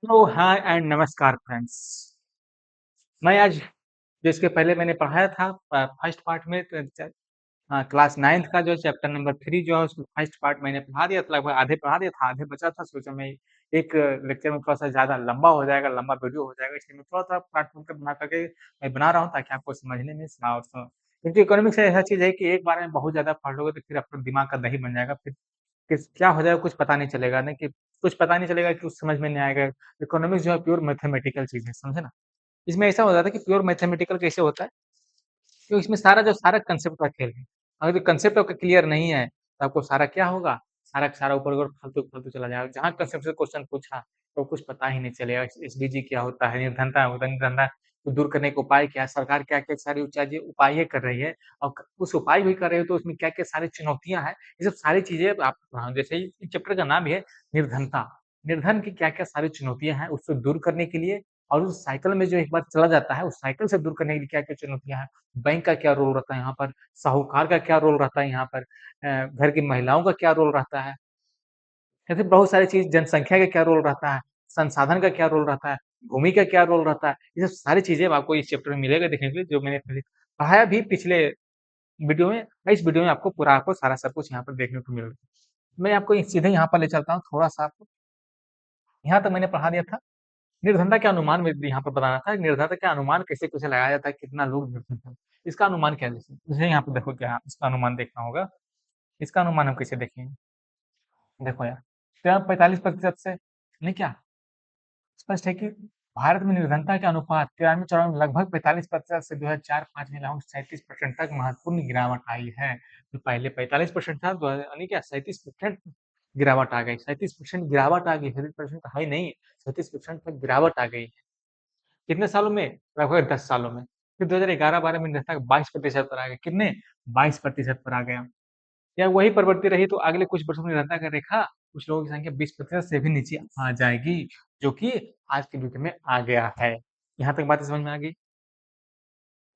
तो हाय एंड नमस्कार फ्रेंड्स। मैं आज जो इसके पहले मैंने पढ़ाया था फर्स्ट पार्ट में क्लास 9th का जो चैप्टर नंबर 3 जो है उसको फर्स्ट पार्ट मैंने पढ़ा दिया था, लगभग आधे पढ़ा दिया था, आधे बचा था। सोचा मैं एक लेक्चर में थोड़ा-सा ज़्यादा लंबा हो जाएगा, लंबा वीडियो हो जाएगा, इसलिए मैं थोड़ा-सा पार्ट वूर्ट बना करके मैं बना रहा हूँ ताकि आपको समझने में क्योंकि इकोनॉमिक्स ऐसा चीज़ है कि एक बार में बहुत ज़्यादा पढ़ लोगे तो फिर आपका दिमाग का दही बन जाएगा। फिर किस क्या हो जाएगा कुछ पता नहीं चलेगा ना कि कुछ पता नहीं चलेगा कि कुछ समझ में नहीं आएगा। इकोनॉमिक्स जो है प्योर मैथमेटिकल चीज़ है, समझे ना? इसमें ऐसा हो जाता है कि प्योर मैथमेटिकल कैसे होता है, तो इसमें सारा कंसेप्ट का खेल है। अगर कंसेप्ट आपका क्लियर नहीं है, तो आपको सारा क्या होगा, सारा का सारा ऊपर-ऊपर फालतू-फालतू चला जाएगा। जहाँ कंसेप्ट से क्वेश्चन पूछा, तो कुछ पता ही नहीं चलेगा। एसडीजी क्या होता है, निर्धनता होता है, निर्धनता को दूर करने के उपाय क्या है, सरकार क्या-क्या सारी चीज़ें उपाय कर रही है और उस उपाय भी कर रही है, तो उसमें क्या-क्या सारी चुनौतियाँ हैं, ये सब सारी चीज़ें आप जैसे ही चैप्टर का नाम ही है निर्धनता। निर्धन की क्या-क्या सारी चुनौतियाँ हैं, उसको दूर करने के लिए और उस साइकिल में जो एक बार चला जाता है, उस साइकिल से दूर करने के लिए क्या-क्या चुनौतियाँ हैं, बैंक का क्या रोल रहता है यहाँ पर, साहूकार का क्या रोल रहता है यहाँ पर, घर की महिलाओं का क्या रोल रहता है, ऐसे बहुत सारी चीज़ जनसंख्या का क्या रोल रहता है, संसाधन का क्या रोल रहता है, भूमि का क्या रोल रहता है, ये सब सारी चीज़ें आपको इस चैप्टर में मिलेगा देखने के लिए जो मैंने पहले पढ़ाया भी पिछले वीडियो में। इस वीडियो में आपको पूरा आपको सारा सब कुछ यहाँ पर देखने को मिलेगा। मैं आपको सीधे यहाँ पर ले चलता हूँ थोड़ा-सा आपको, यहाँ तक मैंने पढ़ा दिया था। निर्धनता के अनुमान में भी यहाँ पर बताना था, निर्धनता का अनुमान कैसे-कैसे लगाया जाता है, कितना लोग निर्धन हैं। इसका अनुमान क्या है जैसे मुझे यहाँ पे देखो क्या इसका अनुमान देखना होगा। इसका अनुमान हम कैसे देखेंगे? देखो यार, क्या 45% से नहीं क्या स्पष्ट है कि भारत में निर्धनता के अनुपात 93-94 में लगभग 45% से 2004-5 में लगभग 37% तक महत्वपूर्ण गिरावट आई है। जो पहले 45% था, दो यानी क्या 37% गिरावट आ गई। 37% गिरावट आ गई, 37% हाई नहीं, 37% तक गिरावट आ गई है। कितने सालों में? लगभग 10 सालों में। फिर 2011-12 में निर्धनता 22% पर आ गया। कितने? 22% पर आ गया। या वही प्रवृत्ति रही तो अगले कुछ वर्षों में निर्धनता का रेखा कुछ लोगों की संख्या 20% से भी नीचे आ जाएगी, जो कि आज के युग में आ गया है। यहाँ तक बातें समझ में आ गई?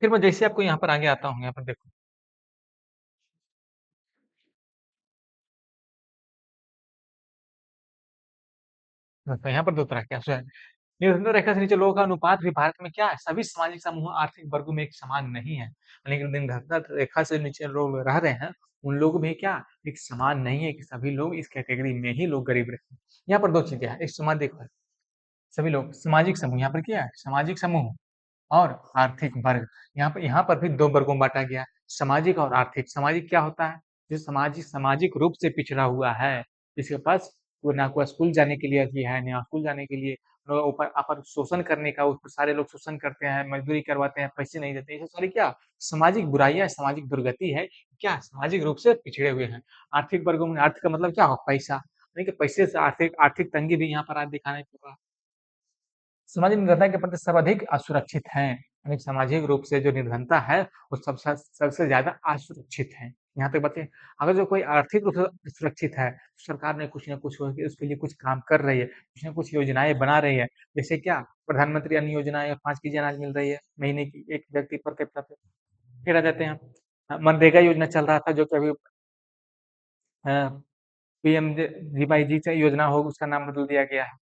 फिर मैं जैसे आपको यहाँ पर आगे आता हूँ, यहाँ पर देखो। तो यहाँ पर 2 तरह के ऑप्शन है। निर्धनता रेखा से नीचे लोगों का अनुपात भी भारत में क्या है? सभी सामाजिक समूह आर्थिक वर्गों में एक समान नहीं है। लेकिन निर्धनता रेखा से नीचे लोग रह रहे हैं, उन लोग भी क्या एक समान नहीं है कि सभी लोग इस कैटेगरी में ही लोग गरीब रहते हैं। यहाँ पर 2 चीज़ें हैं, एक समान देखो सभी लोग सामाजिक समूह यहाँ पर क्या है? सामाजिक समूह और आर्थिक वर्ग। यहाँ पर भी 2 वर्गों में बाँटा गया है, सामाजिक और आर्थिक। सामाजिक क्या होता है? जो सामाजिक सामाजिक रूप से पिछड़ा हुआ है, जिसके पास वो ना कोई स्कूल जाने के लिए अथी है, ना स्कूल जाने के लिए ऊपर अपर शोषण करने का ऊपर सारे लोग शोषण करते हैं, मज़दूरी करवाते हैं, पैसे नहीं देते। ये सब सारी क्या सामाजिक बुराइयाँ, सामाजिक दुर्गति है, क्या सामाजिक रूप से पिछड़े हुए हैं। आर्थिक वर्गों में अर्थ का मतलब क्या होगा? पैसा, यानी कि पैसे से आर्थिक आर्थिक तंगी भी यहाँ पर आज दिखाने को मिला। सामाजिक निर्धनता के प्रति सर्वाधिक असुरक्षित हैं। यानी सामाजिक रूप से जो निर्धनता है, वो सबसे ज़्यादा असुरक्षित है। यहाँ तक बातें अगर जो कोई आर्थिक रूप से सुरक्षित है, सरकार ने कुछ न कुछ उसके लिए कुछ काम कर रही है, कुछ न कुछ योजनाएँ बना रही है। जैसे क्या प्रधानमंत्री अन्न योजना या 5 केजी अनाज मिल रही है, महीने की एक व्यक्ति पर कैपिटा पे। फिर आ जाते हैं मनरेगा योजना चल रहा था जो कि अभी अ, पीएमजीवाईजी योजना हो उसका नाम बदल दिया गया है।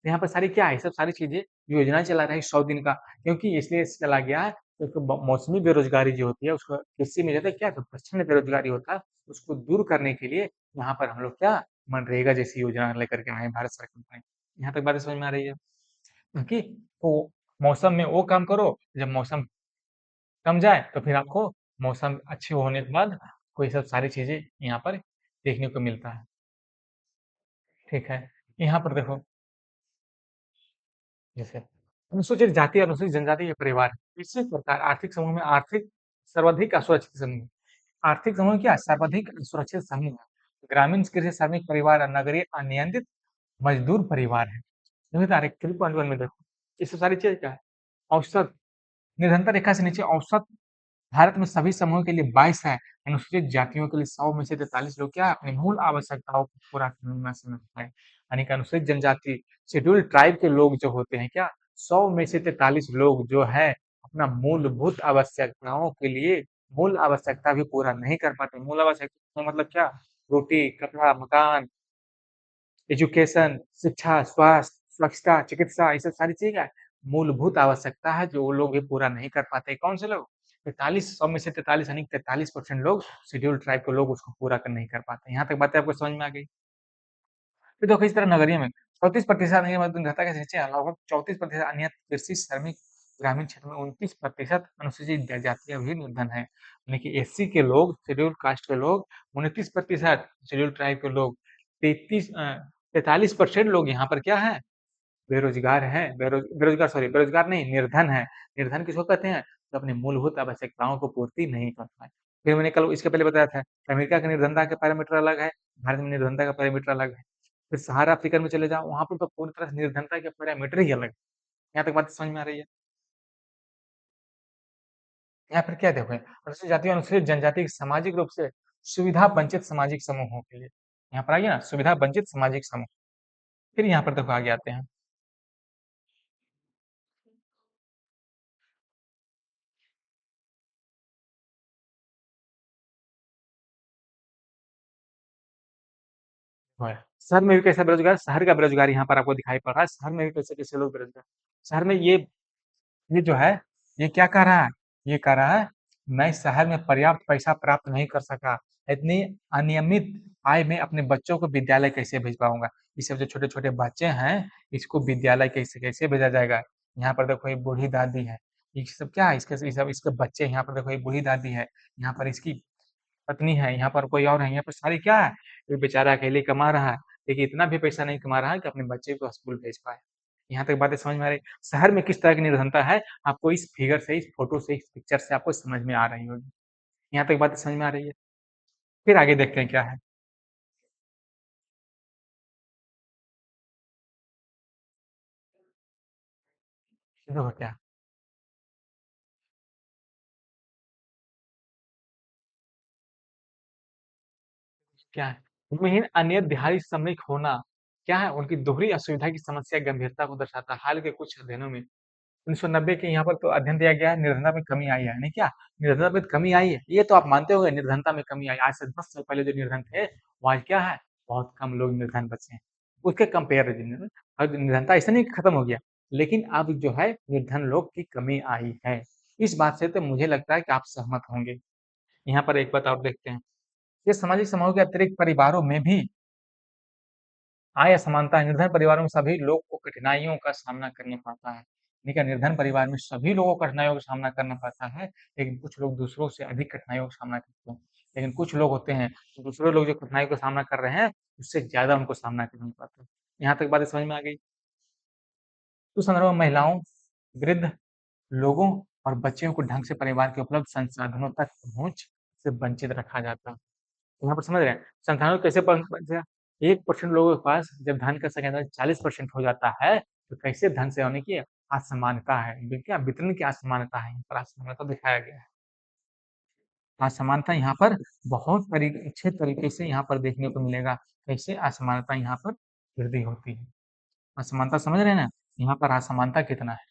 यहाँ पर सारी क्या है, सब सारी चीज़ें योजनाएँ चला रहा है 100 दिन का, क्योंकि इसलिए चला गया है क्योंकि ब मौसमी बेरोज़गारी जो होती है उसको कृषि में ज़्यादा क्या प्रचंड बेरोज़गारी होता है, उसको दूर करने के लिए यहाँ पर हम लोग क्या मनरेगा जैसी योजना लेकर के आए हैं भारत सरकार ने। यहाँ तक बातें समझ में आ रही है? क्योंकि वो मौसम में वो काम करो, जब मौसम कम जाए तो फिर आपको मौसम अच्छे होने के बाद कोई सब सारी चीज़ें यहाँ पर देखने को मिलता है। ठीक है? यहाँ पर देखो जैसे अनुसूचित जाति, अनुसूचित जनजाति के परिवार इसी प्रकार आर्थिक समूह में आर्थिक सर्वाधिक असुरक्षित समूह। आर्थिक समूह क्या है? सर्वाधिक असुरक्षित समूह है। ग्रामीण कृषि श्रमिक परिवार और नगरीय अनियंत्रित मजदूर परिवार है। जैसे तारीख 3.1 में देखो, ये सब सारी चीज़ क्या है? औसत निर्धनता रेखा से नीचे औसत भारत में सभी समूहों के लिए 22 है। अनुसूचित जातियों के लिए 100 में से 43 लोग क्या अपनी मूल आवश्यकताओं को पूरा करने में असमर्थ हैं। यानी कि अनुसूचित जनजाति शेड्यूल्ड ट्राइब के लोग जो होते हैं क्या 100 में से 43 लोग जो है अपना मूलभूत आवश्यकताओं के लिए मूल आवश्यकता भी पूरा नहीं कर पाते। मूल आवश्यकता का मतलब क्या? रोटी, कपड़ा, मकान, एजुकेशन, शिक्षा, स्वास्थ्य, स्वच्छता, चिकित्सा ये सब सारी चीज़ क्या है? मूलभूत आवश्यकता है जो वो लोग भी पूरा नहीं कर पाते। कौन से लोग? 43 100 में से 43 यानी 43% लोग शेड्यूल्ड ट्राइब के लोग उसको पूरा कर नहीं कर पाते। यहाँ तक बातें आपको समझ में आ गई? फिर देखो इस तरह नगरीय में 34% नहीं मतलब जनता के नीचे लगभग 34% अन्य कृषि श्रमिक ग्रामीण क्षेत्र में 29% अनुसूचित जनजातियां भी निर्धन है यानी कि एससी के लोग शेड्यूल कास्ट के लोग 29% शेड्यूल ट्राइब के लोग 43% लोग यहाँ पर क्या है बेरोजगार है बेरोजगार सॉरी बेरोजगार नहीं निर्धन है निर्धन किसको कहते हैं तो अपनी मूलभूत आवश्यकताओं को पूर्ति नहीं कर पाए फिर मैंने कल इसके पहले बताया था अमेरिका की निर्धनता का पैरामीटर अलग है भारत में निर्धनता का पैरामीटर अलग है फिर सहारा अफ्रीका में चले जाओ, वहाँ पर तो पूरी तरह से निर्धनता के पैरामीटर ही अलग है। यहाँ तक बात समझ में आ रही है? यहाँ पर क्या देखो अनुसूचित जाति और अनुसूचित जनजाति के सामाजिक रूप से सुविधा वंचित सामाजिक समूहों के लिए यहाँ पर आइए ना सुविधा वंचित सामाजिक समूह फिर यहाँ पर देखो आगे आते हैं वो है, शहर में भी कैसा बेरोजगार शहर का बेरोजगार यहाँ पर आपको दिखाई पड़ रहा है शहर में भी कैसे कैसे लोग बेरोजगार शहर में ये जो है ये क्या कह रहा है ये कह रहा है मैं शहर में पर्याप्त पैसा प्राप्त नहीं कर सका इतनी अनियमित आय में अपने बच्चों को विद्यालय कैसे भेज पाऊंगा ये सब जो छोटे छोटे बच्चे हैं इसको विद्यालय कैसे कैसे भेजा जाएगा यहाँ पर देखो एक बूढ़ी दादी है ये सब क्या है इसके ये सब इसके बच्चे यहाँ पर देखो एक बूढ़ी दादी है यहाँ पर इसकी पत्नी है यहाँ पर कोई और है यहाँ पर सारी क्या है ये बेचारा अकेले कमा रहा है लेकिन इतना भी पैसा नहीं कमा रहा है कि अपने बच्चे को स्कूल भेज पाए यहाँ तक बातें समझ में आ रही शहर में किस तरह की निर्धनता है आपको इस फिगर से इस फोटो से इस पिक्चर से आपको समझ में आ रही होगी यहाँ तक बातें समझ में आ रही है फिर आगे देखते हैं क्या है देखो क्या क्या है भूमिहीन अन्य दिहाड़ी श्रमिक होना क्या है उनकी दोहरी असुविधा की समस्या गंभीरता को दर्शाता है हाल के कुछ अध्ययनों में 1990 के यहाँ पर तो अध्ययन दिया गया है निर्धनता में कमी आई है नहीं क्या निर्धनता में कमी आई है ये तो आप मानते होंगे निर्धनता में कमी आई आज से 10 साल पहले जो निर्धन थे वो आज क्या है बहुत कम लोग निर्धन बचे हैं उसके कंपेयर अब निर्धनता ऐसा नहीं कि खत्म हो गया लेकिन अब जो है निर्धन लोग की कमी आई है इस बात से तो मुझे लगता है कि आप सहमत होंगे यहाँ पर एक बात और देखते हैं ये सामाजिक समूह के अतिरिक्त परिवारों में भी आय असमानता है निर्धन परिवारों में सभी लोग को कठिनाइयों का सामना करना पड़ता है ठीक है निर्धन परिवार में सभी लोगों को कठिनाइयों का सामना करना पड़ता है लेकिन कुछ लोग दूसरों से अधिक कठिनाइयों का सामना करते हैं लेकिन कुछ लोग होते हैं दूसरे लोग जो कठिनाइयों का सामना कर रहे हैं उससे ज्यादा उनको सामना करना पड़ता है यहाँ तक बातें समझ में आ गई तो संदर्भ में महिलाओं वृद्ध लोगों और बच्चों को ढंग से परिवार के उपलब्ध संसाधनों तक पहुंच से वंचित रखा जाता है यहाँ पर समझ रहे हैं संसाधनों कैसे पहुंचा 1% लोगों के पास जब धन का संसाधन 40% हो जाता है तो कैसे धन से होने की असमानता है क्या वितरण की असमानता है यहाँ पर असमानता दिखाया गया है असमानता यहाँ पर बहुत अच्छे तरीके से यहाँ पर देखने को मिलेगा कैसे असमानता यहाँ पर वृद्धि होती है असमानता समझ रहे हैं ना यहाँ पर असमानता कितना है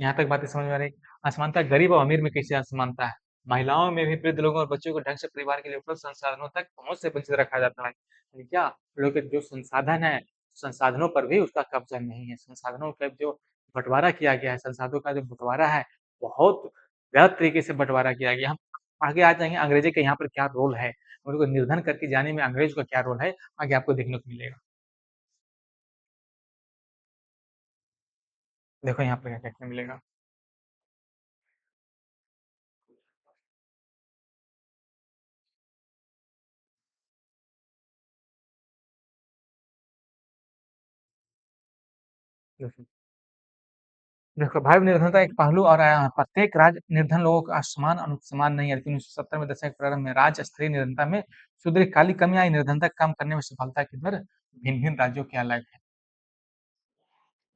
यहाँ तक बातें समझ में आ रही असमानता गरीब और अमीर में कैसे असमानता है महिलाओं में भी वृद्ध लोगों और बच्चों को ढंग से परिवार के लिए उपलब्ध संसाधनों तक पहुंच से वंचित रखा जाता है यानी क्या लोग के जो संसाधन है संसाधनों पर भी उसका कब्जा नहीं है संसाधनों का जो बंटवारा किया गया है संसाधनों का जो बंटवारा है बहुत गलत तरीके से बंटवारा किया गया हम आगे आ जाएंगे अंग्रेजी का यहाँ पर क्या रोल है उनको निर्धन करके जाने में अंग्रेज का क्या रोल है आगे आपको देखने को मिलेगा देखो यहाँ पर क्या देखने मिलेगा देखो भाई निर्धनता एक पहलू और आया है प्रत्येक राज्य निर्धन लोगों का समान समान नहीं है लेकिन 1970 में दशक के प्रारंभ में राज्य स्तरीय निर्धनता में सुदीर्घकालिक कमी आई निर्धनता कम करने में सफलता की दर भिन्न भिन्न राज्यों के अलग है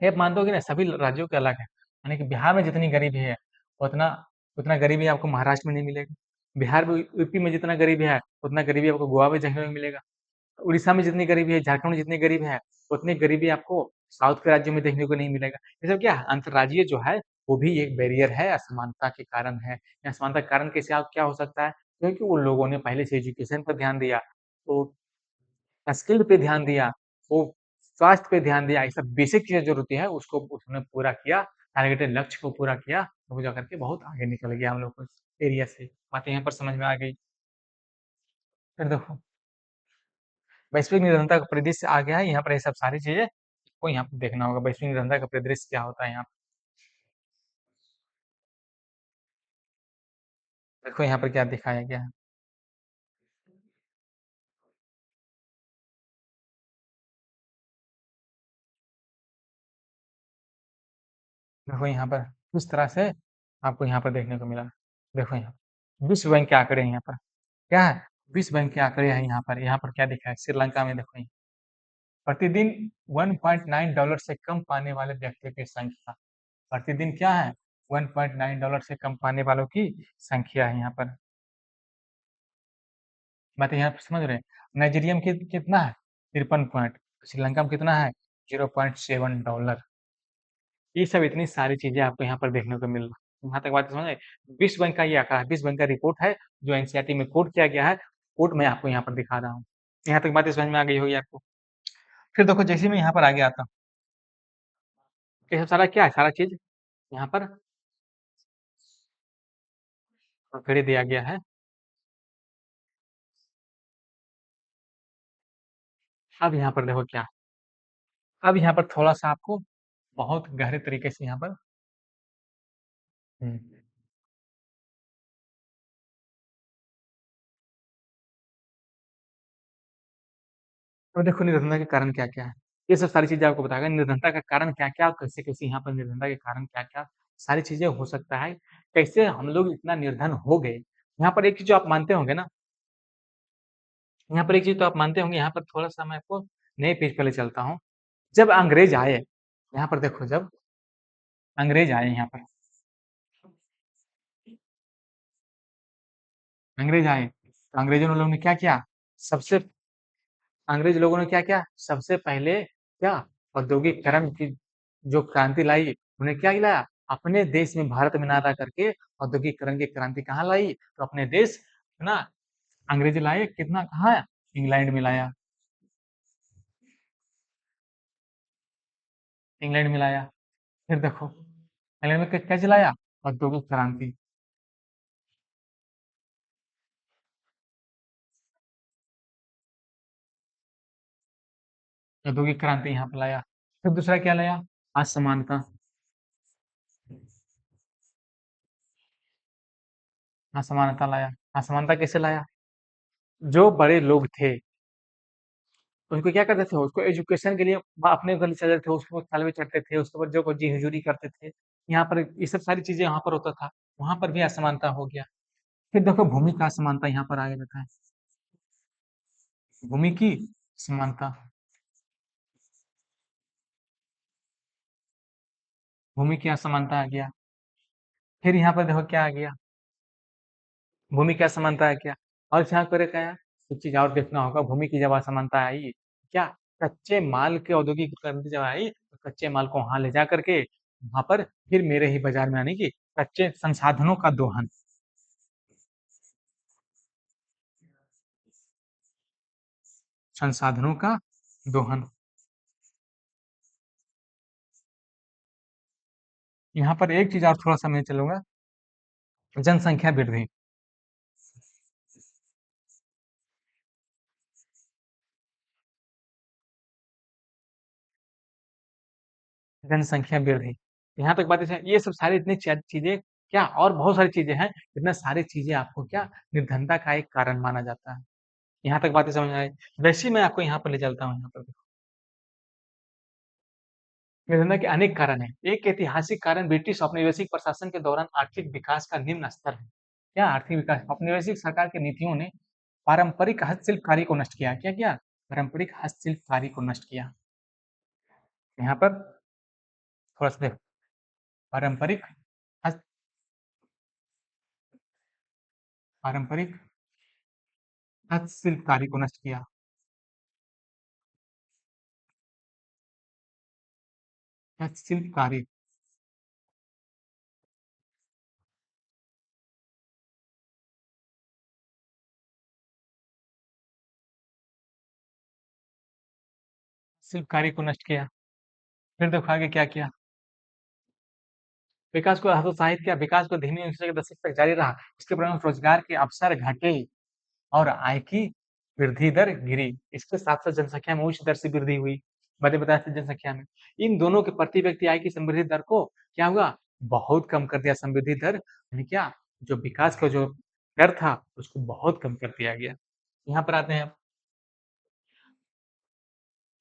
ये आप मानते हो कि ना सभी राज्यों के अलग है यानी कि बिहार में जितनी गरीबी है उतना उतना गरीबी आपको महाराष्ट्र में नहीं मिलेगा बिहार में यूपी में जितना गरीबी है उतना गरीबी आपको गोवा में देखने को मिलेगा उड़ीसा में जितनी गरीबी है झारखंड में जितनी गरीबी है उतनी गरीबी आपको साउथ के राज्यों में देखने को नहीं मिलेगा ये सब क्या है अंतर्राज्यीय जो है वो भी एक बैरियर है असमानता के कारण है ये असमानता के कारण कैसे आप क्या हो सकता है क्योंकि उन लोगों ने पहले से एजुकेशन पर ध्यान दिया तो स्किल पे ध्यान दिया वो स्वास्थ्य पे ध्यान दिया, ये सब बेसिक चीज़ें जो होती है उसको उसने पूरा किया, टारगेटेड लक्ष्य को पूरा किया, तो वो जा करके बहुत आगे निकल गया हम लोग को इस एरिया से। बातें यहाँ पर समझ में आ गई। फिर देखो वैश्विक निरंतरता का परिदृश्य आ गया है, यहाँ पर ये सब सारी चीज़ें आपको यहाँ पे देखना होगा, वैश्विक निरंतरता का परिदृश्य क्या होता है यहाँ पे। देखो यहाँ पर क्या दिखाया गया है। देखो यहाँ पर किस तरह से आपको यहाँ पर देखने को मिला। देखो यहाँ विश्व बैंक के आंकड़े हैं यहाँ पर। क्या है? विश्व बैंक के आंकड़े हैं यहाँ पर क्या दिखा है? श्रीलंका में देखो प्रतिदिन $1.9 से कम पाने वाले व्यक्तियों की संख्या। प्रतिदिन क्या है? $1.9 से कम पाने वालों की संख्या है यहाँ पर। बात यहाँ पर समझ रहे हैं? नाइजीरिया में कितना है? 53 पॉइंट। श्रीलंका में कितना है? $0.7। ये सब इतनी सारी चीजें आपको यहाँ पर देखने को मिल रहा है। यहाँ तक बात समझ आए? विश्व बैंक का ये आंकड़ा है, विश्व बैंक का रिपोर्ट है जो एनसीईआरटी में कोट किया गया है। कोट मैं आपको यहाँ पर दिखा रहा हूँ। यहाँ तक बातें समझ में आ गई होगी आपको। फिर देखो जैसे मैं यहाँ पर आगे आता हूँ, ये सब सारा क्या है? सारा चीज यहाँ पर फिर दिया गया है। अब यहाँ पर देखो क्या, अब यहाँ पर थोड़ा सा आपको बहुत गहरे तरीके से यहाँ पर हम्म, तो देखो निर्धनता के कारण क्या क्या है। ये सब सारी चीजें आपको बताएगा निर्धनता का कारण क्या क्या, कैसे कैसे यहाँ पर निर्धनता के कारण क्या क्या सारी चीजें हो सकता है, कैसे हम लोग इतना निर्धन हो गए। यहाँ पर एक चीज जो आप मानते होंगे ना, यहाँ पर एक चीज तो आप मानते होंगे, यहाँ पर थोड़ा सा मैं आपको नए पेज पर ले चलता हूँ। जब अंग्रेज आए यहाँ पर देखो, जब अंग्रेज आए यहाँ पर, अंग्रेज आए तो अंग्रेजों ने लोगों ने क्या किया? सबसे अंग्रेज लोगों ने क्या किया? सबसे पहले क्या औद्योगिकरण की जो क्रांति लाई, उन्हें क्या लाया? अपने देश में, भारत में ना ला करके औद्योगिकरण की क्रांति कहाँ लाई? तो अपने देश ना अंग्रेज लाए, कितना कहाँ? इंग्लैंड में लाया, इंग्लैंड में लाया। फिर देखो इंग्लैंड में क्या चलाया? औद्योगिक क्रांति, औद्योगिक क्रांति यहाँ पे लाया। फिर दूसरा क्या लाया? असमानता, असमानता लाया। असमानता कैसे लाया? जो बड़े लोग थे उनको क्या करते थे, उसको एजुकेशन के लिए अपने घर चले थे, उसको तालवे चढ़ते थे, उसके बाद जो जी हुजूरी करते थे। यहाँ पर ये सब सारी चीजें यहाँ पर होता था, वहां पर भी असमानता हो गया। फिर देखो भूमि का असमानता यहाँ पर आगे रहता है, भूमि की समानता, भूमि की असमानता आ गया। फिर यहाँ पर देखो क्या आ गया, भूमि की असमानता आ गया। और यहाँ पर क्या है, एक चीज और देखना होगा, भूमि की जब असमानता आई, क्या कच्चे माल के औद्योगिक क्रांति जब आई तो कच्चे माल को वहां ले जा करके वहां पर फिर मेरे ही बाजार में आने की कच्चे संसाधनों का दोहन, संसाधनों का दोहन। यहाँ पर एक चीज और थोड़ा सा मैं चलूंगा, जनसंख्या वृद्धि, जनसंख्या वृद्धि। यहाँ तक बात है, ये सब सारी इतनी चीजें क्या और बहुत सारी चीजें हैं, इतना सारी चीजें आपको क्या निर्धनता का एक कारण माना जाता है। यहाँ तक बातें समझ आए? वैसे ही मैं आपको यहाँ पर ले चलता हूँ। यहाँ पर देखो निर्धनता के अनेक कारण हैं। एक ऐतिहासिक कारण ब्रिटिश औपनिवेशिक प्रशासन के दौरान आर्थिक विकास का निम्न स्तर है। क्या आर्थिक विकास? औपनिवेशिक सरकार की नीतियों ने पारंपरिक हस्तशिल्पकारी को नष्ट किया। क्या किया? पारंपरिक हस्तशिल्पकारी को नष्ट किया। यहाँ पर थोड़ा सा देखो, पारंपरिक हस्त पारंपरिक हस्तशिल्पकारी को नष्ट किया। हस्तशिल्पकारी, शिल्पकारी को नष्ट किया। फिर देखो आगे क्या किया। विकास को हतोत्साहित किया, विकास को धीमी गति से दशक तक जारी रहा। इसके परिणाम रोजगार के अवसर घटे और आय की वृद्धि दर गिरी। इसके साथ-साथ जनसंख्या में उच्च दर से वृद्धि हुई। मैंने बताया था जनसंख्या में। इन दोनों के प्रति व्यक्ति आय की समृद्धि दर को क्या हुआ? बहुत कम कर दिया समृद्धि दर यानी क्या? जो विकास का जो दर था उसको बहुत कम कर दिया गया। यहाँ पर आते हैं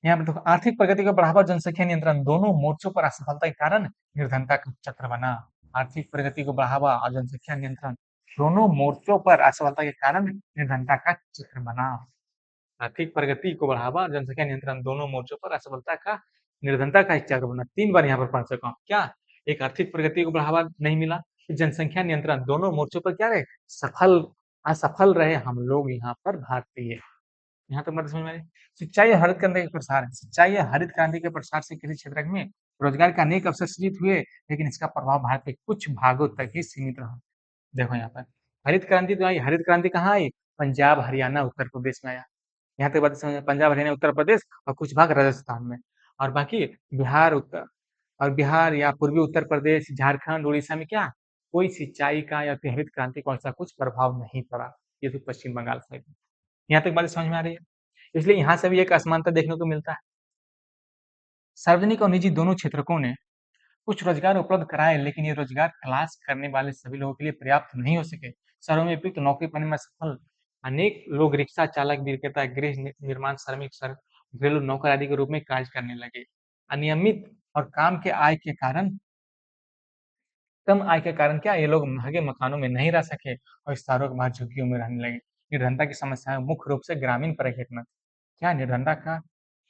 यहाँ पे देखो आर्थिक प्रगति को बढ़ावा और जनसंख्या नियंत्रण दोनों मोर्चों पर असफलता के कारण निर्धनता का चक्र बना। आर्थिक प्रगति को बढ़ावा और जनसंख्या नियंत्रण दोनों मोर्चों पर असफलता के कारण निर्धनता का चक्र बना। आर्थिक प्रगति को बढ़ावा और जनसंख्या नियंत्रण दोनों मोर्चों पर असफलता का निर्धनता का एक चक्र बना। 3 बार यहाँ पर पढ़ चुका हूँ। क्या? एक आर्थिक प्रगति को बढ़ावा नहीं मिला, जनसंख्या नियंत्रण दोनों मोर्चों पर क्या रहे? असफल रहे हम लोग यहाँ पर भारतीय। यहाँ तक बात समझ में आई? सिंचाई और हरित क्रांति का प्रसार सिंचाई या हरित क्रांति के प्रसार से कृषि क्षेत्र में रोजगार के अनेक अवसर सृजित हुए, लेकिन इसका प्रभाव भारत के कुछ भागों तक ही सीमित रहा। देखो यहाँ पर हरित क्रांति तो आई, हरित क्रांति कहाँ आई? पंजाब, हरियाणा, उत्तर प्रदेश में आया। यहाँ तक बात समझ में पंजाब, हरियाणा, उत्तर प्रदेश और कुछ भाग राजस्थान में और बाकी बिहार उत्तर और बिहार या पूर्वी उत्तर प्रदेश, झारखंड, उड़ीसा में क्या कोई सिंचाई का या फिर हरित क्रांति का ऐसा कुछ प्रभाव नहीं पड़ा। ये तो पश्चिम बंगाल साइड में। यहाँ तक बात समझ में आ रही है? इसलिए यहाँ से भी एक असमानता देखने को मिलता है। सार्वजनिक और निजी दोनों क्षेत्रकों ने कुछ रोजगार उपलब्ध कराए, लेकिन ये रोजगार क्लास करने वाले सभी लोगों के लिए पर्याप्त नहीं हो सके। शहरों में उपयुक्त नौकरी पाने में असफल अनेक लोग रिक्शा चालक, विक्रेता, गृह निर्माण श्रमिक, घरेलू नौकर आदि के रूप में कार्य करने लगे। अनियमित और काम के आय के कारण कम आय के कारण क्या ये लोग महंगे मकानों में नहीं रह सके और शहरों के बाहर झुग्गियों में रहने लगे। निर्धनता की समस्या मुख्य रूप से ग्रामीण परिघटना क्या निर्धनता का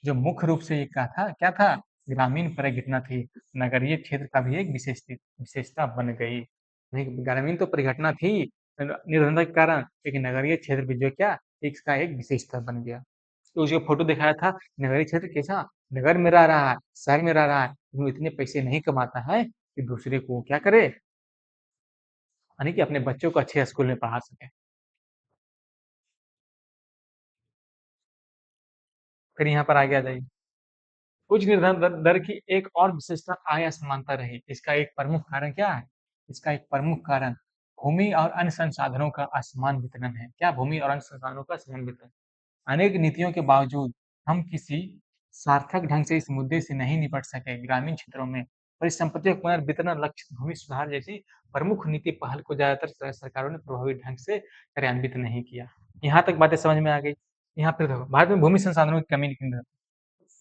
जो मुख्य रूप से ये क्या था? ग्रामीण परिघटना थी। नगरीय क्षेत्र का भी एक विशेषता बन गई। नहीं, ग्रामीण तो परिघटना थी निर्धनता के कारण, लेकिन नगरीय क्षेत्र भी जो क्या इसका एक विशेषता बन गया। तो उसका फोटो दिखाया था नगरीय क्षेत्र कैसा नगर में रह रहा है, शहर में रह रहा है, वो इतने पैसे नहीं कमाता है कि दूसरे को क्या करे यानी कि अपने बच्चों को अच्छे स्कूल में पढ़ा सके। फिर यहाँ पर आगे आ जाइए। उच्च निर्धारण दर की एक और विशेषता आय असमानता रही। इसका एक प्रमुख कारण क्या है? इसका एक प्रमुख कारण भूमि और अन्य संसाधनों का असमान वितरण है। क्या भूमि और अन्य संसाधनों का असमान वितरण? अनेक नीतियों के बावजूद हम किसी सार्थक ढंग से इस मुद्दे से नहीं निपट सके। ग्रामीण क्षेत्रों में परिसंपत्तियों का पुनर्वितरण, लक्षित भूमि सुधार जैसी प्रमुख नीति पहल को ज्यादातर सरकारों ने प्रभावी ढंग से कार्यान्वित नहीं किया। यहाँ तक बातें समझ में आ गई। यहाँ फिर देखो भारत में भूमि संसाधनों की कमी की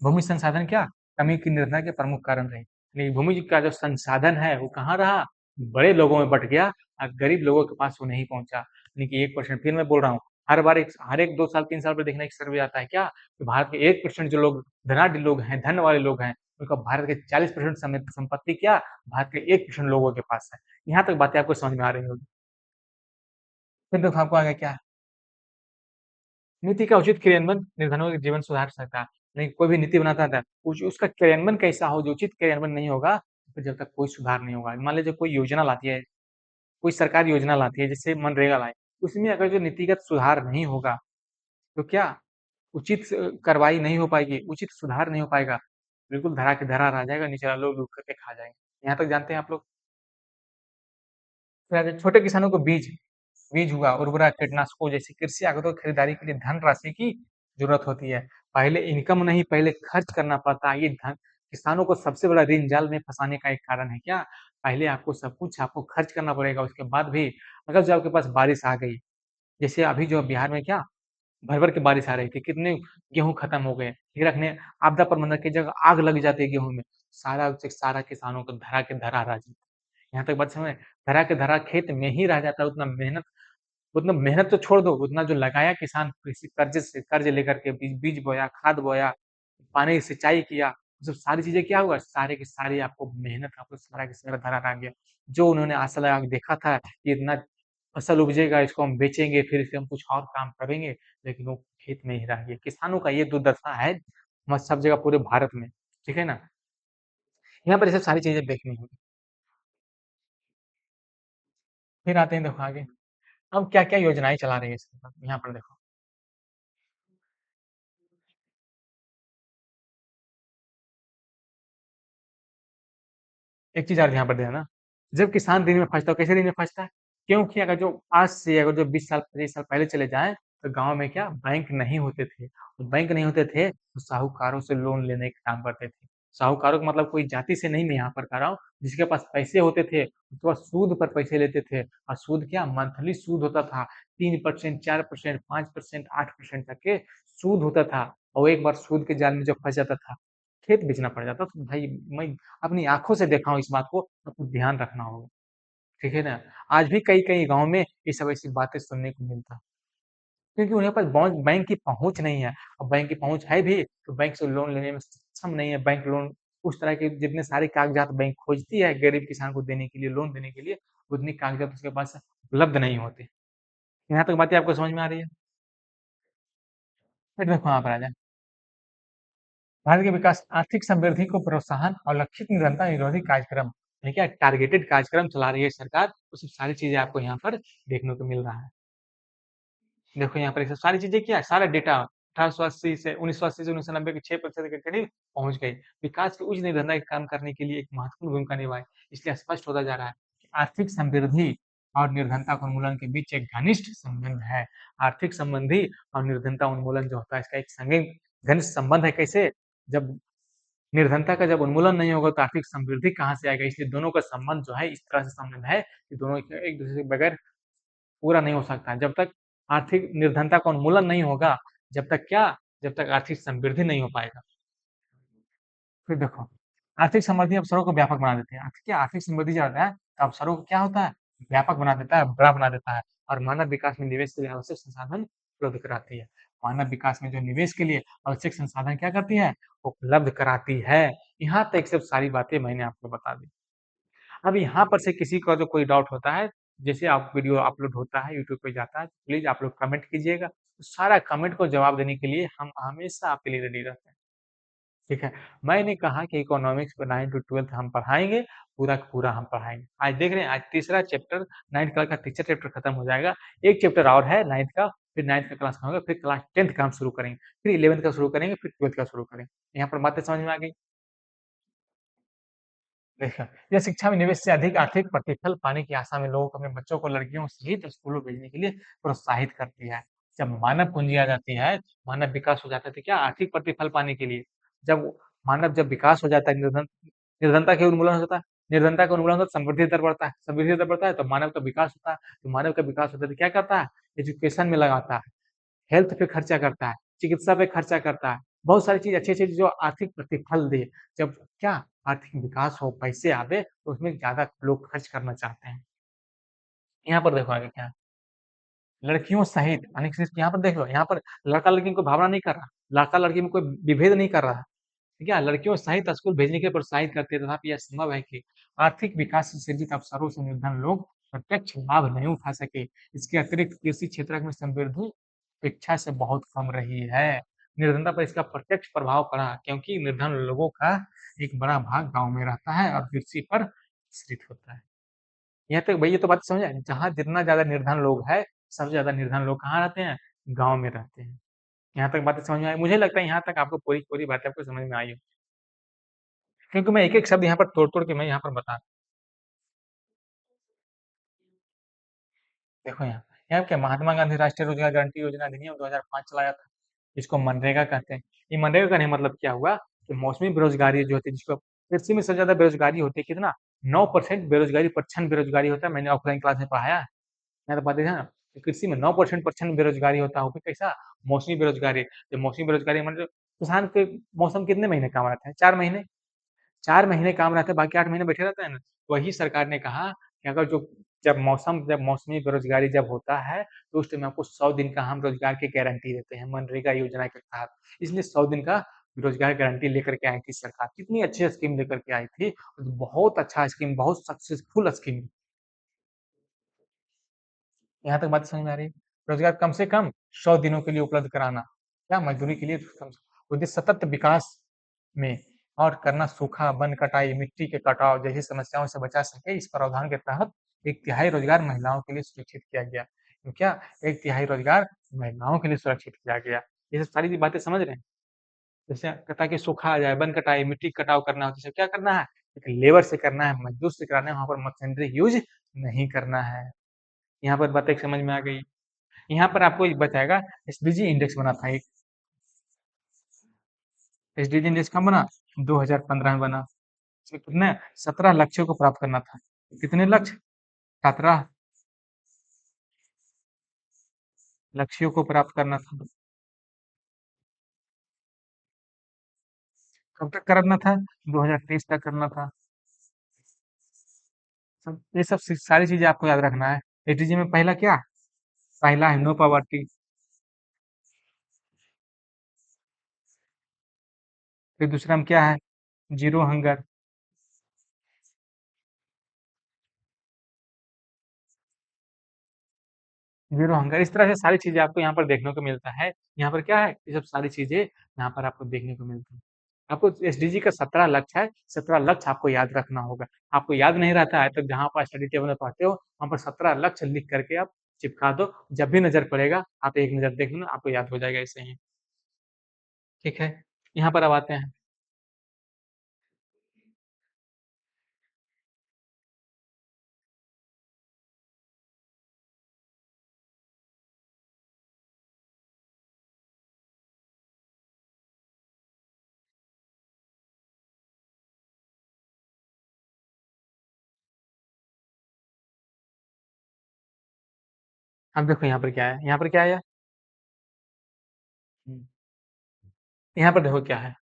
भूमि संसाधन क्या कमी की निर्धनता के प्रमुख कारण रहे। लेकिन भूमि का जो संसाधन है वो कहाँ रहा? बड़े लोगों में बट गया और गरीब लोगों के पास वो नहीं पहुंचा। यानी कि 1% फिर मैं बोल रहा हूँ हर एक 2 साल 3 साल पर देखना एक सर्वे आता है क्या कि भारत के 1% जो लोग धनाढ़ लोग हैं, धन वाले लोग हैं, उनका भारत के 40% संपत्ति क्या भारत के 1% लोगों के पास है। यहाँ तक बातें आपको समझ में आ रही होगी। फिर देखो आपको आगे क्या है। नीति का उचित क्रियान्वयन निर्धनों का जीवन सुधार सकता है। नहीं कोई भी नीति बनाता था उसका क्रियान्वयन कैसा हो जो उचित क्रियान्वयन नहीं होगा तो जब तक कोई सुधार नहीं होगा। मान लीजिए कोई योजना लाती है, कोई सरकार योजना लाती है जैसे मनरेगा लाई, उसमें अगर जो नीतिगत सुधार नहीं होगा तो क्या उचित कार्रवाई नहीं हो पाएगी, उचित सुधार नहीं हो पाएगा, बिल्कुल धरा के धरा रह जाएगा, नीचे वाले लोग लूट करके खा जाएंगे। यहाँ तक जानते हैं आप लोग। फिर आगे छोटे किसानों को बीज बीज हुआ, उर्वरक, कीटनाशकों जैसी कृषि आगतों की खरीदारी के लिए धनराशि की जरूरत होती है। पहले इनकम नहीं, पहले खर्च करना पड़ता है। ये धन किसानों को सबसे बड़ा ऋण जाल में फंसाने का एक कारण है क्या? पहले आपको सब कुछ आपको खर्च करना पड़ेगा, उसके बाद भी अगर जो आपके पास बारिश आ गई, जैसे अभी जो बिहार में क्या भर-भर के बारिश आ रही थी, कितने गेहूँ खत्म हो गए। फिर रखने आपदा प्रबंधन की जगह आग लग जाती है गेहूँ में, सारा किसानों को धरा के धरा रह जाता है। यहाँ तक बात समझ में? धरा के धरा खेत में ही रह जाता है, उतना मेहनत तो छोड़ दो, उतना जो लगाया किसान कृषि कर्ज लेकर के बीज बीज बोया, खाद बोया, पानी सिंचाई किया, वो सब सारी चीज़ें क्या हुआ? सारे की सारी आपको मेहनत आपको सारा का सारा धरा रह गया। जो उन्होंने आशा लगा के देखा था कि इतना फसल उपजेगा, इसको हम बेचेंगे, फिर इसे हम कुछ और काम करेंगे, लेकिन वो खेत में ही रह गया। किसानों का ये दुर्दशा है सब जगह पूरे भारत में, ठीक है ना? यहाँ पर ये सब सारी चीज़ें देखनी होगी। फिर आते हैं देखो आगे, अब क्या-क्या योजनाएँ चला रही है सरकार, यहाँ पर देखो। एक चीज़ और यहाँ पर ध्यान देना, जब किसान दिन में फँसता है, कैसे दिन में फँसता है? क्योंकि अगर जो आज से अगर जो 20 साल, 25 साल पहले चले जाएँ, तो गाँव में क्या बैंक नहीं होते थे। तो बैंक नहीं होते थे, तो साहूकारों से लोन लेने का काम करते थे। साहूकारों का मतलब कोई जाति से नहीं मैं यहाँ पर कह रहा हूँ, जिसके पास पैसे होते थे, उसके पास सूद पर पैसे लेते थे और सूद क्या मंथली सूद होता था। 3%, 4%, 5%, 8% तक के सूद होता था और एक बार सूद के जाल में जब फँस जाता था, खेत बेचना पड़ जाता। तो भाई मैं अपनी आँखों से देखा हूँ इस बात को, आपको ध्यान रखना होगा, ठीक है ना? आज भी कई-कई गाँव में ये सब ऐसी बातें सुनने को मिलता है, क्योंकि उन्हें पास बैंक की पहुँच नहीं है और बैंक की पहुँच है भी, तो बैंक से लोन लेने में सक्षम नहीं है। बैंक लोन उस तरह के जितने सारे कागज़ात बैंक खोजती है गरीब किसान को देने के लिए, लोन देने के लिए, उतनी कागज़ात उसके पास उपलब्ध नहीं होते। यहाँ तक बातें आपको समझ में आ रही है? फिर देखो यहाँ पर आ जाएँ, भारत के विकास आर्थिक समृद्धि को प्रोत्साहन और लक्षित निरंतर निरोधी कार्यक्रम, यानी क्या टारगेटेड कार्यक्रम चला रही है सरकार, वो सब सारी चीज़ें आपको यहाँ पर देखने को मिल रहा है। देखो यहाँ पर ये सब सारी चीज़ें क्या है, सारा डेटा 1880 से 1980 से 1990 के 6% के करीब पहुँच गई। विकास के उच्च निबंधन का काम करने के लिए एक महत्वपूर्ण भूमिका निभाई। इसलिए स्पष्ट होता जा रहा है कि आर्थिक समृद्धि और निर्धनता के उन्मूलन के बीच एक घनिष्ठ संबंध है। आर्थिक संबंधी और निर्धनता उन्मूलन जो होता है, इसका एक संघिक घनिष्ठ संबंध है। कैसे? जब निर्धनता का जब उन्मूलन नहीं होगा, तो आर्थिक समृद्धि कहाँ से आएगा? इसलिए दोनों का संबंध जो है, इस तरह से संबंध है कि दोनों एक-दूसरे के बगैर पूरा नहीं हो सकता। जब तक आर्थिक निर्धनता का उन्मूलन नहीं होगा, जब तक क्या? जब तक आर्थिक समृद्धि नहीं हो पाएगा। फिर देखो, आर्थिक समृद्धि अवसरों को व्यापक बना देती है। आर्थिक समृद्धि जब आता है, तो अवसरों को क्या होता है? व्यापक बना देता है, बड़ा बना देता है और मानव विकास में निवेश के लिए आवश्यक संसाधन उपलब्ध कराती है। मानव विकास में जो निवेश के लिए आवश्यक संसाधन क्या करती है? उपलब्ध कराती है। यहाँ तक सब सारी बातें मैंने आपको बता दी। अब यहाँ पर से किसी का जो कोई डाउट होता है, जैसे आप वीडियो अपलोड होता है, यूट्यूब पे जाता है, प्लीज़ आप लोग कमेंट कीजिएगा। तो सारा कमेंट को जवाब देने के लिए हम हमेशा आपके लिए रेडी रहते हैं, ठीक है? मैंने कहा कि इकोनॉमिक्स को 9 टू 12th हम पढ़ाएँगे, पूरा का पूरा हम पढ़ाएँगे। आज देख रहे हैं, आज तीसरा चैप्टर 9th क्लास का तीसरा चैप्टर खत्म हो जाएगा। एक चैप्टर और है 9th का, फिर 9th का क्लास खत्म होगा, फिर क्लास 10th का हम शुरू करेंगे, फिर 11th का शुरू करेंगे, फिर 12th का शुरू करेंगे। यहाँ पर बातें समझ में आ गई? देखा, यह शिक्षा में निवेश से अधिक आर्थिक प्रतिफल पाने की आशा में लोगों को अपने बच्चों को लड़कियों सहित स्कूलों भेजने के लिए प्रोत्साहित करती है। जब मानव पूंजी आ जाती है, मानव विकास हो जाता है, तो क्या आर्थिक प्रतिफल पाने के लिए जब विकास हो जाता है, निर्धनता के उन्मूलन हो जाता है, निर्धनता का उन्मूलन होता है, समृद्धि दर बढ़ता है, समृद्धि दर बढ़ता है तो मानव का विकास होता है, तो मानव का विकास होता है तो क्या करता है? एजुकेशन में लगाता है, हेल्थ पे खर्चा करता है, चिकित्सा पे खर्चा करता है, बहुत सारी चीज़ अच्छी-अच्छी जो आर्थिक प्रतिफल दे। जब क्या आर्थिक विकास हो, पैसे आवे, तो उसमें ज़्यादा लोग खर्च करना चाहते हैं। यहाँ पर देखो आगे क्या है, लड़कियों सहित यानी कि सिर्फ यहाँ पर देख लो, यहाँ पर लड़का-लड़की में कोई भावना नहीं कर रहा, लड़का-लड़की में कोई विभेद नहीं कर रहा है, ठीक है? लड़कियों सहित स्कूल भेजने के लिए प्रोत्साहित करते हैं, तथापि यह संभव है कि आर्थिक विकास से सृजित अवसरों से निर्धन लोग प्रत्यक्ष लाभ नहीं उठा सके। इसके अतिरिक्त कृषि क्षेत्र में समृद्धि अपेक्षा से बहुत कम रही है। निर्धनता पर इसका प्रत्यक्ष प्रभाव पड़ा क्योंकि निर्धन लोगों का एक बड़ा भाग गाँव में रहता है और कृषि पर आश्रित होता है। यहाँ तक भई ये तो बात समझ आए? जहाँ जितना ज़्यादा निर्धन लोग हैं, सबसे ज़्यादा निर्धन लोग कहाँ रहते हैं? गाँव में रहते हैं। यहाँ तक बातें समझ में आई? मुझे लगता है यहाँ तक आपको पूरी पूरी बातें आपको समझ में आई होंगी। क्योंकि मैं एक-एक शब्द यहाँ पर तोड़-तोड़ के मैं यहाँ पर बता देखो यहाँ क्या महात्मा गांधी राष्ट्रीय रोजगार गारंटी योजना अधिनियम 2005 चलाया था, जिसको मनरेगा कहते हैं। ये मनरेगा का नहीं मतलब क्या हुआ कि मौसमी बेरोजगारी जो होती है जिसको कृषि में सबसे ज़्यादा बेरोजगारी होती है कितना? 9% बेरोजगारी प्रच्छन्न बेरोजगारी होता है, मैंने ऑफलाइन क्लास में पढ़ाया है। यहाँ तो बातें है ना, कि कृषि में 9% प्रच्छन्न बेरोजगारी होता है, वो भी कैसा? मौसमी बेरोजगारी। जब मौसमी बेरोजगारी मतलब किसान के मौसम कितने महीने काम रहता है? 4 महीने। 4 महीने काम रहता है, बाकी 8 महीने बैठे रहता है ना। वही सरकार ने कहा कि अगर जो जब मौसमी बेरोज़गारी जब होता है, तो उस टाइम आपको 100 दिन का हम रोज़गार की गारंटी देते हैं, मनरेगा योजना के तहत। इसलिए 100 दिन का रोज़गार गारंटी लेकर के आई थी सरकार। कितनी अच्छी स्कीम लेकर के आई थी, बहुत अच्छा स्कीम, बहुत सक्सेसफुल स्कीम। यहाँ तक बात समझ में आ रही है? रोज़गार कम से कम 100 दिनों के लिए उपलब्ध कराना, क्या मज़दूरी के लिए कम से उद्देश्य सतत विकास में और करना सूखा, वन कटाई, मिट्टी के कटाव जैसी समस्याओं से बचा सके, इस प्रावधान के तहत 1/3 रोज़गार महिलाओं के लिए सुरक्षित किया गया। तो क्या 1/3 रोज़गार महिलाओं के लिए सुरक्षित किया गया। ये सब सारी बातें समझ रहे हैं? जैसे ताकि सूखा आ जाए, वन कटाई, मिट्टी कटाव करना हो, तो क्या करना है? लेबर से करना है, मजदूर से कराना है, वहाँ पर मशीनरी यूज़ नहीं करना है। यहाँ पर बातें समझ में आ गई। यहाँ पर आपको एक बताएगा एसडीजी इंडेक्स बना था एक। एसडीजी इंडेक्स कब बना? 2015 में बना। इसमें कितने 17 लक्ष्यों को प्राप्त करना था। कितने लक्ष्य? 17 लक्ष्यों को प्राप्त करना था। कब तक करना था? 2023 तक करना था। सब ये सब सारी चीजें आपको याद रखना है। एसडीजी में पहला क्या? पहला है नो पॉवर्टी। फिर दूसरा में क्या है? Zero hunger. Zero hunger. इस तरह से सारी चीजें आपको यहाँ पर देखने को मिलता है। यहाँ पर क्या है? ये सब सारी चीजें यहाँ पर आपको देखने को मिलती है। आपको एसडीजी का 17 लक्ष्य है। 17 लक्ष्य आपको याद रखना होगा। आपको याद नहीं रहता है तो जहाँ पर स्टडी टेबल में पढ़ते हो वहाँ पर 17 लक्ष्य लिख करके आप चिपका दो। जब भी नजर पड़ेगा आप एक नजर देख लो, आपको याद हो जाएगा ऐसे ही। ठीक है। यहाँ पर अब आते हैं। अब देखो यहाँ पर क्या है, यहाँ पर क्या है। हम्म, यहाँ पर देखो क्या है।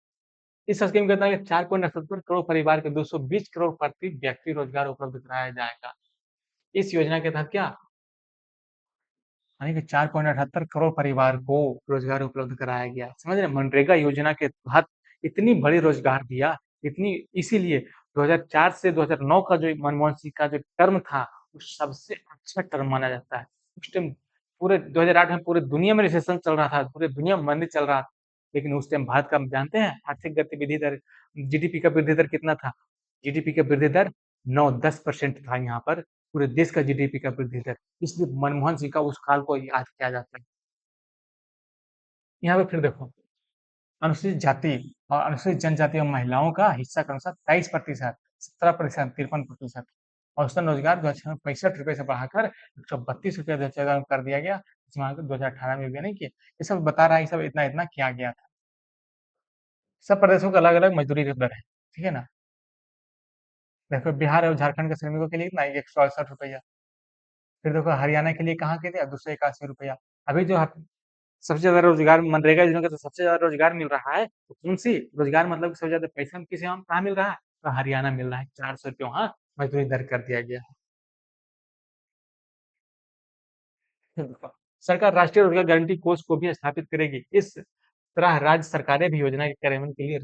इस स्कीम के तहत 4.78 करोड़ परिवार के 220 करोड़ प्रति व्यक्ति रोजगार उपलब्ध कराया जाएगा। इस योजना के तहत क्या, यानी कि 4.78 करोड़ परिवार को रोजगार उपलब्ध कराया गया। समझ रहे, मनरेगा योजना के तहत इतनी बड़ी रोजगार दिया। इतनी, इसीलिए 2004 से 2009 का जो मनमोहन सिंह का जो टर्म था वो सबसे अच्छा टर्म माना जाता है। उस टाइम पूरे 2008 में पूरे दुनिया में रिसेशन चल रहा था, पूरे दुनिया में मंदी चल रहा था। लेकिन उस टाइम भारत का जानते हैं आर्थिक गतिविधि दर, जीडीपी का वृद्धि दर कितना था? जीडीपी का वृद्धि दर 9-10% था यहाँ पर, पूरे देश का जीडीपी का वृद्धि दर। इसलिए मनमोहन सिंह का उस काल को याद किया जाता है। यहाँ पे फिर देखो, अनुसूचित जाति और अनुसूचित जनजाति और महिलाओं का हिस्सा के अनुसार 23%, 17%, 53%। औसतन रोजगार 265 रुपये से बढ़ाकर 132 रुपये कर दिया गया, जिसमें 2018 में भी नहीं किया। ये सब बता रहा है, ये सब इतना इतना किया गया था। सब प्रदेशों का अलग अलग मजदूरी दर है, ठीक है ना। देखो बिहार और झारखंड के श्रमिकों के लिए कितना, 168 रुपया। फिर देखो हरियाणा के लिए कहाँ के थे, 281 रुपया। अभी जो सबसे ज्यादा रोजगार मनरेगा योजना का तो सबसे ज्यादा रोजगार मिल रहा है, तो कौन सी रोजगार मतलब सबसे ज्यादा पैसा किसे हम कहाँ मिल रहा है? तो हरियाणा मिल रहा है, 400 रुपये वहाँ मजदूरी दर कर दिया गया है। सरकार राष्ट्रीय रोजगार गारंटी कोष को भी स्थापित करेगी। इस तरह राज्य सरकारें भी योजना के कार्यान्वयन के लिए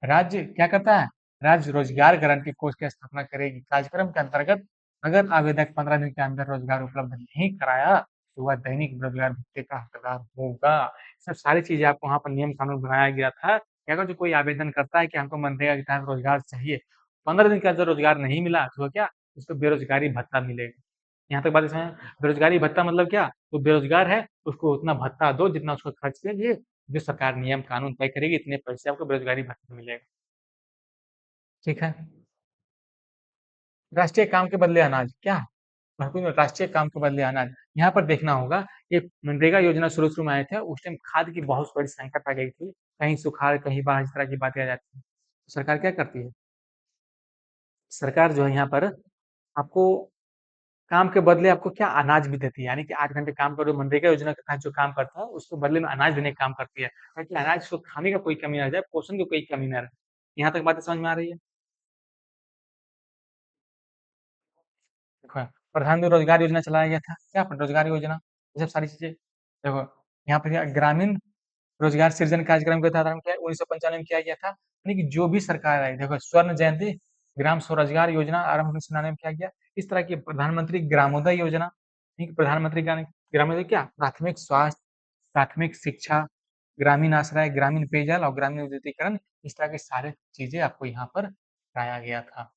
राज्य क्या करता है? राज्य रोजगार गारंटी कोष की स्थापना करेगी। कार्यक्रम के अंतर्गत अगर आवेदक 15 दिन के अंदर रोजगार उपलब्ध नहीं कराया तो वह दैनिक रोजगार भत्ते का हकदार होगा। सब सारी चीजें आपको वहां पर नियम कानून बनाया गया था कि अगर जो कोई आवेदन करता है कि हमको मनरेगा के तहत रोजगार चाहिए, 15 दिन के अंदर रोजगार नहीं मिला तो क्या, उसको बेरोजगारी भत्ता मिलेगा। यहाँ तक बात समझ। बेरोजगारी भत्ता मतलब क्या, वो बेरोजगार है उसको उतना भत्ता दो जितना उसको खर्च के लिए जो सरकार नियम कानून तय करेगी, इतने पैसे आपको बेरोजगारी भत्ता मिलेगा। ठीक है। राष्ट्रीय काम के बदले अनाज क्या, महत्वपूर्ण राष्ट्रीय काम के बदले अनाज। यहाँ पर देखना होगा, ये मनरेगा योजना शुरू शुरू में आए थे उस टाइम खाद की बहुत बड़ी संकट आ गई थी, कहीं सुखाड़ कहीं बाढ़, इस तरह की बातें आ जाती है। तो सरकार क्या करती है? सरकार जो है यहाँ पर आपको काम के बदले आपको क्या, अनाज भी देती है। यानी कि 8 घंटे काम करो, मनरेगा योजना के तहत जो काम करता है उसके बदले में अनाज देने का काम करती है, ताकि अनाज को खाने का कोई कमी ना जाए, पोषण की कोई कमी ना रहे। यहाँ तक बातें समझ में आ रही है? देखो, प्रधानमंत्री रोजगार योजना चलाया गया था। क्या रोजगार योजना, ये सब सारी चीजें देखो। यहाँ पर क्या, ग्रामीण रोजगार सृजन कार्यक्रम के तहत आरम्भ किया 1995 में किया गया था। यानी कि जो भी सरकार आई, देखो स्वर्ण जयंती ग्राम स्वरोजगार योजना आरंभ 1999 में किया गया। इस तरह की प्रधानमंत्री ग्रामोदय योजना, प्रधानमंत्री ग्रामोदय क्या, प्राथमिक स्वास्थ्य, प्राथमिक शिक्षा, ग्रामीण आश्रय, ग्रामीण पेयजल और ग्रामीण विद्युतीकरण, इस तरह के सारे चीजें आपको यहाँ पर कराया गया था।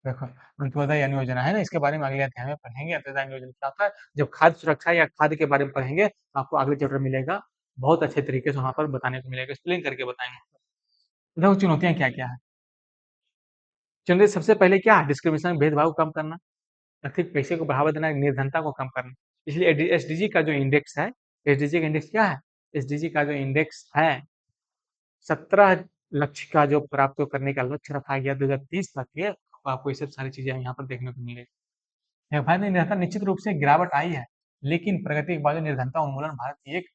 देखो, अंत्योदय अन्न योजना है ना, इसके बारे में अगले अध्याय में पढ़ेंगे। अंत्योदय अन्न योजना क्या होता है? जब खाद्य सुरक्षा या खाद्य के बारे में पढ़ेंगे, तो आपको अगले चैप्टर मिलेगा, बहुत अच्छे तरीके से वहाँ पर बताने को मिलेगा, एक्सप्लेन करके बताएँगे। देखो चुनौतियाँ क्या-क्या हैं? चुनौती सबसे पहले क्या है? डिस्क्रिमिनेशन, भेदभाव को कम करना, आर्थिक पैसे को बढ़ावा देना, निर्धनता को कम करना। इसलिए एसडीजी का जो इंडेक्स है, एसडीजी का इंडेक्स क्या है? एसडीजी का जो इंडेक्स है, 17 लक्ष्य का जो प्राप्त करने का लक्ष्य रखा गया 2030 तक के, तो आपको ये सब सारी चीज़ें यहाँ पर देखने को मिलेगी। व्यवहार में निर्धनता निश्चित रूप से गिरावट आई है, लेकिन प्रगति के बाद निर्धनता उन्मूलन भारत की एक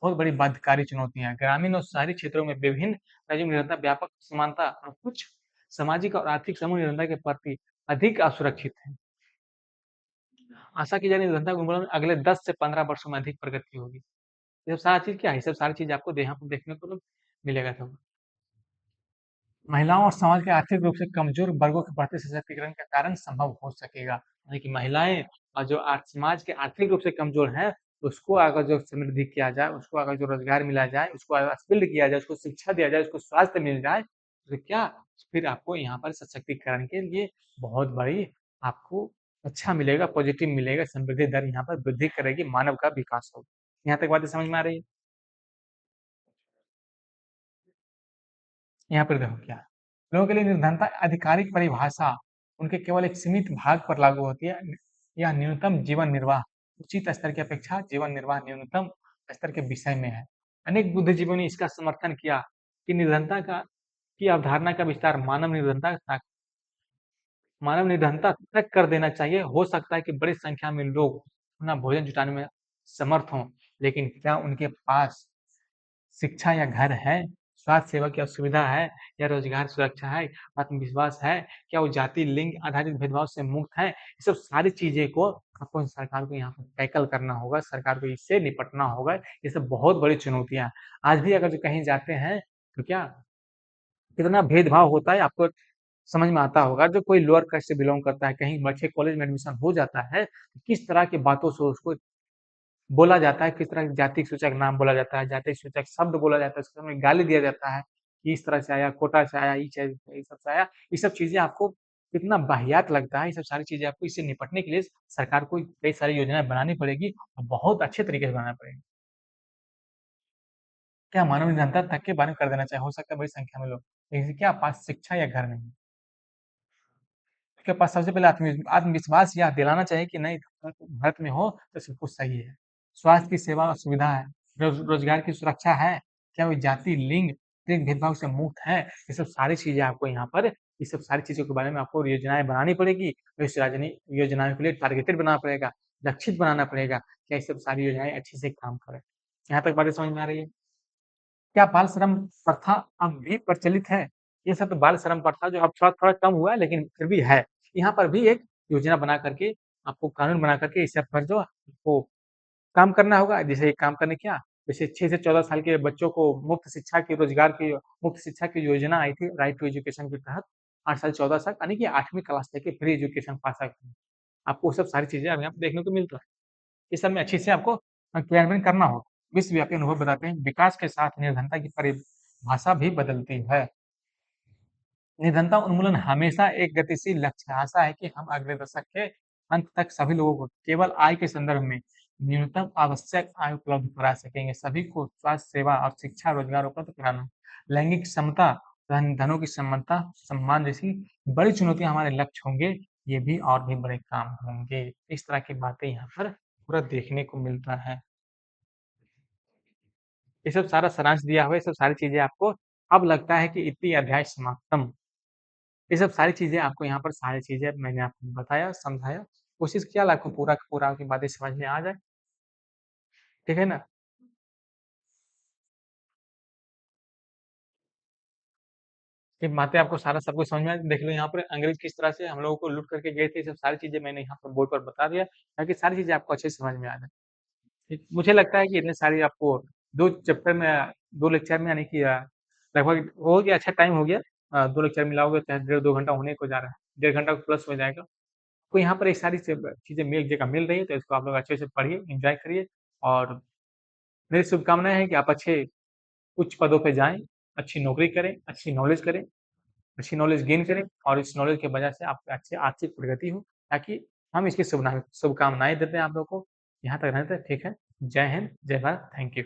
बहुत बड़ी बाध्यकारी चुनौती है। ग्रामीण और शहरी क्षेत्रों में विभिन्न राज्यों में निर्धनता व्यापक समानता और कुछ सामाजिक और आर्थिक समूह निर्धनता के प्रति अधिक असुरक्षित है। आशा की जा रही है निर्धनता उन्मूलन में अगले 10 से 15 वर्षों में अधिक प्रगति होगी। ये सब सारी चीज़ क्या है? ये सब सारी चीज़ आपको यहाँ पर देखने को मिलेगा तो। महिलाओं और समाज के आर्थिक रूप से कमजोर वर्गों के बढ़ते सशक्तिकरण के कारण संभव हो सकेगा। यानी कि महिलाएँ और जो समाज के आर्थिक रूप से कमजोर हैं, उसको अगर जो समृद्धि किया जाए, उसको अगर जो रोज़गार मिला जाए, उसको अगर स्किल्ड किया जाए, उसको शिक्षा दिया जाए, उसको स्वास्थ्य मिल जाए, तो क्या फिर आपको यहाँ पर सशक्तिकरण के लिए बहुत बड़ी आपको अच्छा मिलेगा, पॉजिटिव मिलेगा, समृद्धि दर यहाँ पर वृद्धि करेगी, मानव का विकास होगा। यहाँ तक बातें समझ में आ रही है? यहाँ पर देखो क्या है, लोगों के लिए निर्धनता आधिकारिक परिभाषा उनके केवल एक सीमित भाग पर लागू होती है। यह न्यूनतम जीवन निर्वाह उचित स्तर की अपेक्षा जीवन निर्वाह न्यूनतम स्तर के विषय में है। अनेक बुद्धिजीवियों ने इसका समर्थन किया कि निर्धनता का की अवधारणा का विस्तार मानव निर्धनता तक कर देना चाहिए। हो सकता है कि बड़ी संख्या में लोग अपना भोजन जुटाने में समर्थ हों, लेकिन क्या उनके पास शिक्षा या घर है, स्वास्थ्य सेवा की सुविधा है या रोज़गार सुरक्षा है, आत्मविश्वास है, क्या वो जाति, लिंग आधारित भेदभाव से मुक्त हैं? ये सब सारी चीज़ें को आपको सरकार को यहाँ पर टैकल करना होगा, सरकार को इससे निपटना होगा। ये सब बहुत बड़ी चुनौतियाँ हैं। आज भी अगर जो कहीं जाते हैं, तो क्या कितना भेदभाव होता है आपको समझ में आता होगा। जो कोई लोअर कास्ट से बिलॉन्ग करता है, कहीं अच्छे कॉलेज में एडमिशन हो जाता है, तो किस तरह की बातों से उसको बोला जाता है, किस तरह के जाति सूचक नाम बोला जाता है, जाति सूचक शब्द बोला जाता है, उसके सामने गाली दिया जाता है, कि इस तरह से आया, कोटा से आया, ये सब से आया। ये सब चीज़ें आपको कितना वाहियात लगता है, ये सब सारी चीज़ें आपको इससे निपटने के लिए सरकार को कई सारी योजनाएँ बनानी पड़ेगी और बहुत अच्छे तरीके से बनाना पड़ेगा। क्या मानव जनता तक के बारे में कर देना चाहिए, हो सकता है बड़ी संख्या में लोग, लेकिन क्या पास शिक्षा या घर नहीं है। उसके पास सबसे पहले आत्मविश्वास यह दिलाना चाहिए कि नहीं भारत में हो तो सब कुछ सही है। स्वास्थ्य की सेवा और सुविधा है, रोज़गार की सुरक्षा है, क्या वो जाति, लिंग, लिंग भेदभाव से मुक्त है? ये सब सारी चीज़ें आपको यहाँ पर ये सब सारी चीज़ों के बारे में आपको योजनाएँ बनानी पड़ेगी। तो इस योजनाओं के लिए टारगेटेड बनाना पड़ेगा, लक्षित बनाना पड़ेगा, क्या ये सब सारी योजनाएँ अच्छे से काम करें। यहाँ तक बातें समझ में आ रही है? क्या बाल श्रम प्रथा अब भी प्रचलित है? ये सब तो बाल श्रम प्रथा जो अब थोड़ा-थोड़ा कम हुआ है लेकिन फिर भी है। यहाँ पर भी एक योजना बना करके आपको कानून बना करके इस सब पर जो आपको काम करना होगा। जैसे काम करने क्या? जैसे 6 से 14 साल के बच्चों को मुफ्त शिक्षा की रोज़गार की मुफ्त शिक्षा की योजना आई थी राइट टू एजुकेशन के तहत 8 साल 14 साल यानी कि 8वीं क्लास तक की फ्री एजुकेशन पा सकते हैं। आपको वो सब सारी चीज़ें अब यहाँ पे देखने को मिल रहा है। ये सब में अच्छे से आपको क्रियान्वयन करना होगा। विश्वव्यापी अनुभव बताते हैं विकास के साथ निर्धनता की परिभाषा भी बदलती है। निर्धनता उन्मूलन हमेशा एक गतिशील लक्ष्य है। आशा है कि हम अगले दशक के अंत तक सभी लोगों को केवल आय के संदर्भ में न्यूनतम आवश्यक आय उपलब्ध करा सकेंगे। सभी को स्वास्थ्य सेवा और शिक्षा रोजगार उपलब्ध कराना। लैंगिक समता, धनों की समानता, सम्मान जैसी बड़ी चुनौतियाँ हमारे लक्ष्य होंगे। ये भी और भी बड़े काम होंगे। इस तरह की बातें यहाँ पर पूरा देखने को मिलता है। ये सब सारा सारांश दिया हुआ है, ये सब सारी चीज़ें आपको अब लगता है कि इतनी अध्याय समाप्तम। ये सब सारी चीज़ें आपको यहाँ पर सारी चीज़ें मैंने आपको बताया, समझाया। कोशिश किया आपको पूरा का पूरा आपकी बातें समझ में आ जाए, ठीक है ना? ये बातें आपको सारा सब कुछ समझ में आ देख लो यहाँ पर अंग्रेज़ किस तरह से हम लोगों को लूट करके गए थे, ये सब सारी चीज़ें मैंने यहाँ पर बोर्ड पर बता दिया, ताकि सारी चीज़ें आपको अच्छे से समझ में आ जाए। ठीक, मुझे लगता है कि इतने सारी आपको 2 चैप्टर में 2 लेक्चर में यानी कि लगभग हो गया अच्छा टाइम हो गया। 2 लेक्चर मिलाओगे तो डेढ़ 2 घंटा होने को जा रहा है, डेढ़ घंटा प्लस हो जाएगा। आपको यहाँ पर ये सारी चीज़ें एक जगह मिल रही है, तो इसको आप लोग अच्छे से पढ़िए, एन्जॉय करिए और मेरी शुभकामनाएँ हैं कि आप अच्छे उच्च पदों पे जाएँ, अच्छी नौकरी करें, अच्छी नॉलेज करें, अच्छी नॉलेज गेन करें और इस नॉलेज की वजह से आपकी अच्छी आर्थिक प्रगति हो, ताकि हम इसकी शुभकामनाएँ देते हैं आप लोगों को। यहाँ तक रहने दें, ठीक है। जय हिंद, जय भारत, थैंक यू।